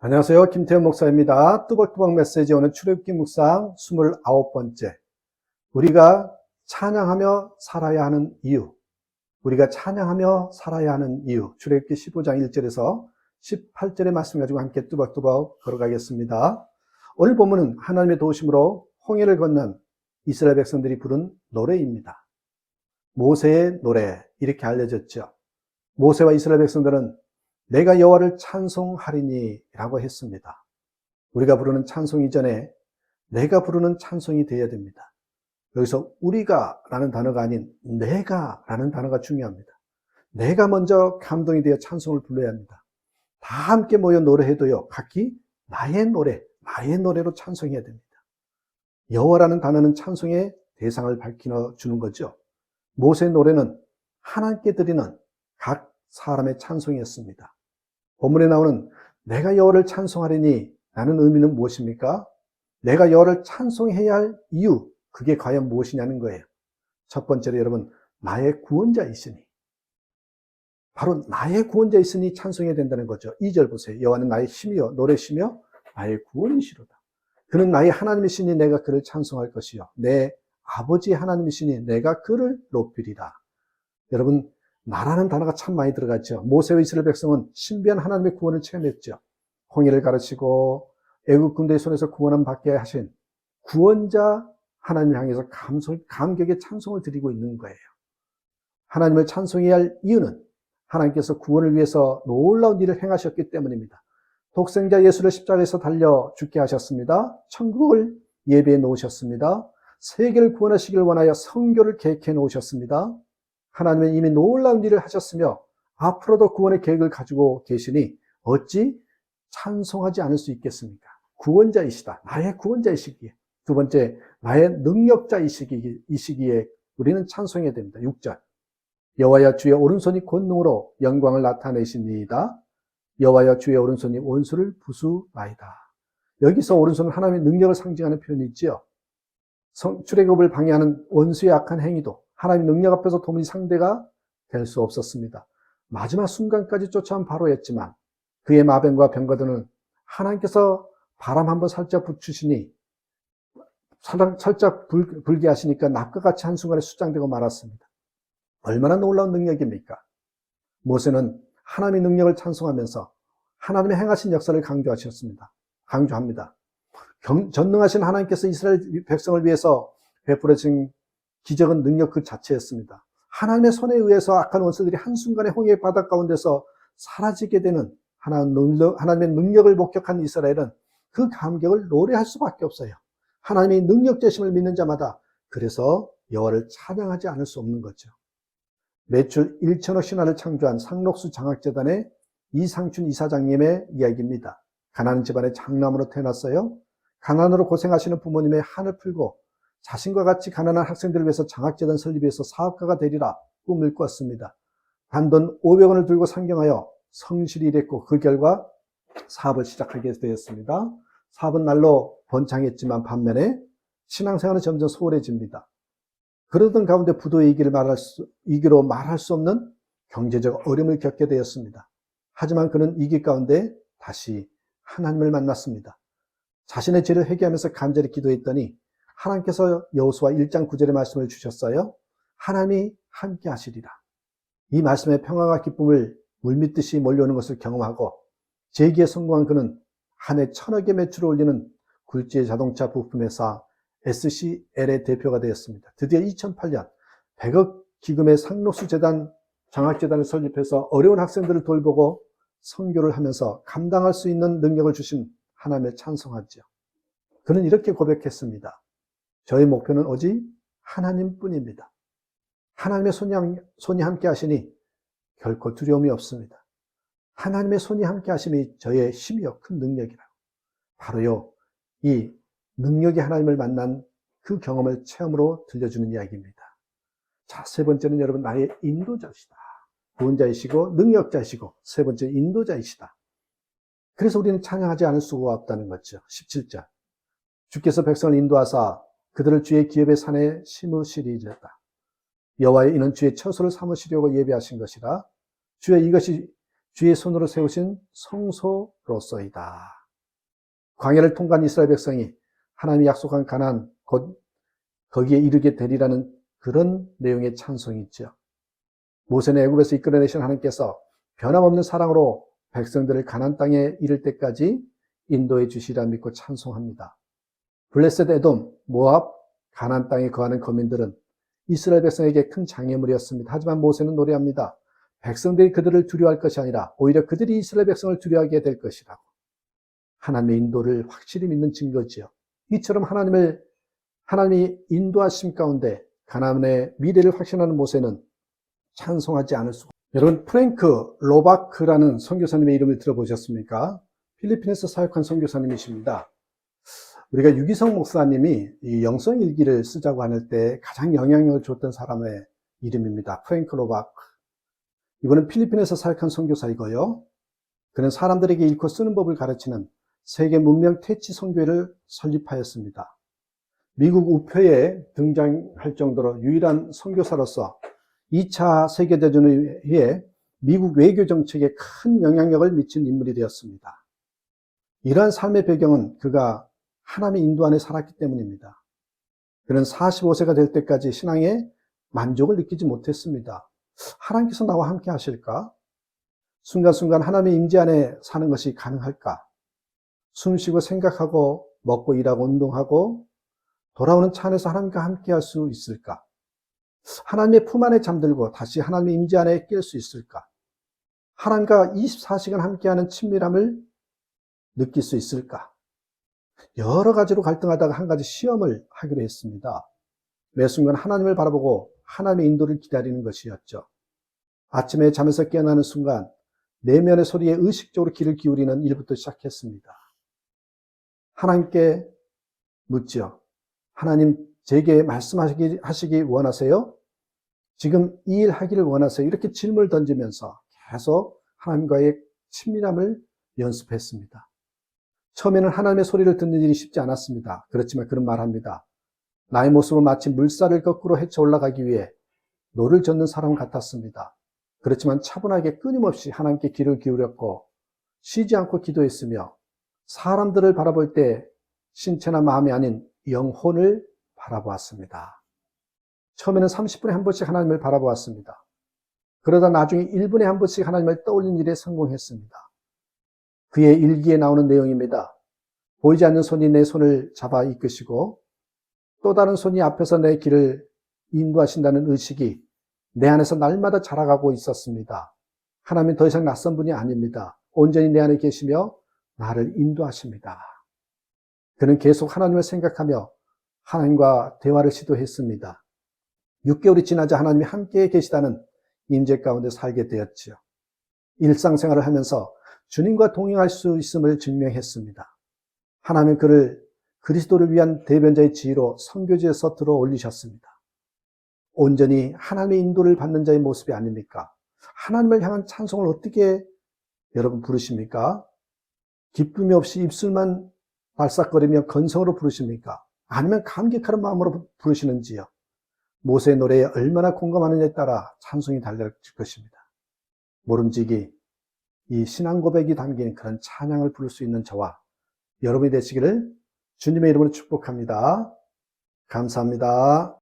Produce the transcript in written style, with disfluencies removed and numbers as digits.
안녕하세요. 김태현 목사입니다. 뚜벅뚜벅 메시지 오늘 출애굽기 묵상 29번째. 우리가 찬양하며 살아야 하는 이유. 우리가 찬양하며 살아야 하는 이유. 출애굽기 15장 1절에서 18절의 말씀 가지고 함께 뚜벅뚜벅 걸어가겠습니다. 오늘 본문은 하나님의 도우심으로 홍해를 건넌 이스라엘 백성들이 부른 노래입니다. 모세의 노래, 이렇게 알려졌죠. 모세와 이스라엘 백성들은 내가 여호와를 찬송하리니 라고 했습니다. 우리가 부르는 찬송 이전에 내가 부르는 찬송이 되어야 됩니다. 여기서 우리가 라는 단어가 아닌 내가 라는 단어가 중요합니다. 내가 먼저 감동이 되어 찬송을 불러야 합니다. 다 함께 모여 노래해도요, 각기 나의 노래로 찬송해야 됩니다. 여호와라는 단어는 찬송의 대상을 밝혀주는 거죠. 모세의 노래는 하나님께 드리는 각 사람의 찬송이었습니다. 본문에 나오는 내가 여호와를 찬송하리니 라는 의미는 무엇입니까? 내가 여호와를 찬송해야 할 이유, 그게 과연 무엇이냐는 거예요. 첫 번째로 여러분, 나의 구원자이시니, 바로 나의 구원자이시니 찬송해야 된다는 거죠. 2절 보세요. 여호와는 나의 힘이요 노래시며 나의 구원이시로다. 그는 나의 하나님이시니 내가 그를 찬송할 것이요 내 아버지 하나님이시니 내가 그를 높이리라. 여러분, 나라는 단어가 참 많이 들어갔죠. 모세와 이스라엘 백성은 신비한 하나님의 구원을 체험했죠. 홍해를 가르치고 애국 군대의 손에서 구원함 받게 하신 구원자 하나님을 향해서 감격의 찬송을 드리고 있는 거예요. 하나님을 찬송해야 할 이유는 하나님께서 구원을 위해서 놀라운 일을 행하셨기 때문입니다. 독생자 예수를 십자가에서 달려 죽게 하셨습니다. 천국을 예비해 놓으셨습니다. 세계를 구원하시길 원하여 성교를 계획해 놓으셨습니다. 하나님은 이미 놀라운 일을 하셨으며 앞으로도 구원의 계획을 가지고 계시니 어찌 찬송하지 않을 수 있겠습니까? 구원자이시다. 나의 구원자이시기에. 두 번째, 나의 능력자이시기에 우리는 찬송해야 됩니다. 6절. 여호와여 주의 오른손이 권능으로 영광을 나타내시니이다. 여호와여 주의 오른손이 원수를 부수나이다. 여기서 오른손은 하나님의 능력을 상징하는 표현이 있지요. 출애굽을 방해하는 원수의 악한 행위도 하나님의 능력 앞에서 도무지 상대가 될 수 없었습니다. 마지막 순간까지 쫓아온 바로였지만 그의 마병과 병거들은 하나님께서 바람 한번 살짝 붙이시니 살짝 불게 하시니까 납과 같이 한순간에 수장되고 말았습니다. 얼마나 놀라운 능력입니까? 모세는 하나님의 능력을 찬송하면서 하나님의 행하신 역사를 강조합니다. 전능하신 하나님께서 이스라엘 백성을 위해서 베풀어진 기적은 능력 그 자체였습니다. 하나님의 손에 의해서 악한 원수들이 한순간에 홍해 바다 가운데서 사라지게 되는 하나님의 능력을 목격한 이스라엘은 그 감격을 노래할 수밖에 없어요. 하나님의 능력되심을 믿는 자마다 그래서 여호와를 찬양하지 않을 수 없는 거죠. 매출 1천억 신화를 창조한 상록수 장학재단의 이상춘 이사장님의 이야기입니다. 가난한 집안의 장남으로 태어났어요. 가난으로 고생하시는 부모님의 한을 풀고 자신과 같이 가난한 학생들을 위해서 장학재단 설립해서 사업가가 되리라 꿈을 꿨습니다. 단돈 500원을 들고 상경하여 성실히 일했고 그 결과 사업을 시작하게 되었습니다. 사업은 날로 번창했지만 반면에 신앙생활은 점점 소홀해집니다. 그러던 가운데 부도의 위기로 말할 수 없는 경제적 어려움을 겪게 되었습니다. 하지만 그는 위기 가운데 다시 하나님을 만났습니다. 자신의 죄를 회개하면서 간절히 기도했더니 하나님께서 여호수아 1장 9절의 말씀을 주셨어요. 하나님이 함께 하시리라. 이 말씀의 평화와 기쁨을 물밀듯이 몰려오는 것을 경험하고 재기에 성공한 그는 한 해 1,000억의 매출을 올리는 굴지의 자동차 부품회사 SCL의 대표가 되었습니다. 드디어 2008년 100억 기금의 상록수 재단 장학재단을 설립해서 어려운 학생들을 돌보고 선교를 하면서 감당할 수 있는 능력을 주신 하나님을 찬송하죠. 그는 이렇게 고백했습니다. 저의 목표는 오직 하나님뿐입니다. 하나님의 손이 함께 하시니 결코 두려움이 없습니다. 하나님의 손이 함께 하심이 저의 힘이요 큰 능력이라고. 바로요 이 능력이 하나님을 만난 그 경험을 체험으로 들려주는 이야기입니다. 자, 세 번째는 여러분 나의 인도자이시다. 구원자이시고 능력자이시고 세 번째 인도자이시다. 그래서 우리는 찬양하지 않을 수가 없다는 거죠. 17절. 주께서 백성을 인도하사 그들을 주의 기업의 산에 심으시리이다. 여호와의 이는 주의 처소를 삼으시려고 예비하신 것이라. 주여 이것이 주의 손으로 세우신 성소로서이다. 광야를 통과한 이스라엘 백성이 하나님이 약속한 가나안 곧 거기에 이르게 되리라는 그런 내용의 찬송이 있죠. 모세는 애굽에서 이끌어내신 하나님께서 변함없는 사랑으로 백성들을 가나안 땅에 이를 때까지 인도해 주시리라 믿고 찬송합니다. 블레셋 에돔, 모압, 가나안 땅에 거하는 거민들은 이스라엘 백성에게 큰 장애물이었습니다. 하지만 모세는 노래합니다. 백성들이 그들을 두려워할 것이 아니라 오히려 그들이 이스라엘 백성을 두려워하게 될 것이라고. 하나님의 인도를 확실히 믿는 증거지요. 이처럼 하나님이 인도하심 가운데 가나안의 미래를 확신하는 모세는 찬송하지 않을 수가 없습니다. 여러분, 프랭크 로바크라는 선교사님의 이름을 들어보셨습니까? 필리핀에서 사역한 선교사님이십니다. 우리가 유기성 목사님이 이 영성일기를 쓰자고 하는 때 가장 영향력을 줬던 사람의 이름입니다. 프랭크 로바크. 이분은 필리핀에서 사역한 선교사이고요. 그는 사람들에게 읽고 쓰는 법을 가르치는 세계 문명 퇴치 선교회를 설립하였습니다. 미국 우표에 등장할 정도로 유일한 선교사로서 2차 세계대전 이후에 미국 외교 정책에 큰 영향력을 미친 인물이 되었습니다. 이러한 삶의 배경은 그가 하나님의 인도 안에 살았기 때문입니다. 그는 45세가 될 때까지 신앙에 만족을 느끼지 못했습니다. 하나님께서 나와 함께 하실까? 순간순간 하나님의 임재 안에 사는 것이 가능할까? 숨쉬고 생각하고 먹고 일하고 운동하고 돌아오는 차 안에서 하나님과 함께 할 수 있을까? 하나님의 품 안에 잠들고 다시 하나님의 임재 안에 낄 수 있을까? 하나님과 24시간 함께하는 친밀함을 느낄 수 있을까? 여러 가지로 갈등하다가 한 가지 시험을 하기로 했습니다. 매 순간 하나님을 바라보고 하나님의 인도를 기다리는 것이었죠. 아침에 잠에서 깨어나는 순간 내면의 소리에 의식적으로 귀를 기울이는 일부터 시작했습니다. 하나님께 묻죠. 하나님, 제게 말씀하시기 원하세요? 지금 이 일 하기를 원하세요? 이렇게 질문을 던지면서 계속 하나님과의 친밀함을 연습했습니다. 처음에는 하나님의 소리를 듣는 일이 쉽지 않았습니다. 그렇지만 그런 말합니다. 나의 모습은 마치 물살을 거꾸로 헤쳐 올라가기 위해 노를 젓는 사람 같았습니다. 그렇지만 차분하게 끊임없이 하나님께 귀를 기울였고 쉬지 않고 기도했으며 사람들을 바라볼 때 신체나 마음이 아닌 영혼을 바라보았습니다. 처음에는 30분에 한 번씩 하나님을 바라보았습니다. 그러다 나중에 1분에 한 번씩 하나님을 떠올린 일에 성공했습니다. 그의 일기에 나오는 내용입니다. 보이지 않는 손이 내 손을 잡아 이끄시고 또 다른 손이 앞에서 내 길을 인도하신다는 의식이 내 안에서 날마다 자라가고 있었습니다. 하나님은 더 이상 낯선 분이 아닙니다. 온전히 내 안에 계시며 나를 인도하십니다. 그는 계속 하나님을 생각하며 하나님과 대화를 시도했습니다. 6개월이 지나자 하나님이 함께 계시다는 임재 가운데 살게 되었지요. 일상생활을 하면서 주님과 동행할 수 있음을 증명했습니다. 하나님은 그를 그리스도를 위한 대변자의 지위로 선교지에서 들어 올리셨습니다. 온전히 하나님의 인도를 받는 자의 모습이 아닙니까? 하나님을 향한 찬송을 어떻게 여러분 부르십니까? 기쁨이 없이 입술만 발싹거리며 건성으로 부르십니까? 아니면 감격하는 마음으로 부르시는지요? 모세의 노래에 얼마나 공감하느냐에 따라 찬송이 달라질 것입니다. 모름지기 이 신앙 고백이 담긴 그런 찬양을 부를 수 있는 저와 여러분이 되시기를 주님의 이름으로 축복합니다. 감사합니다.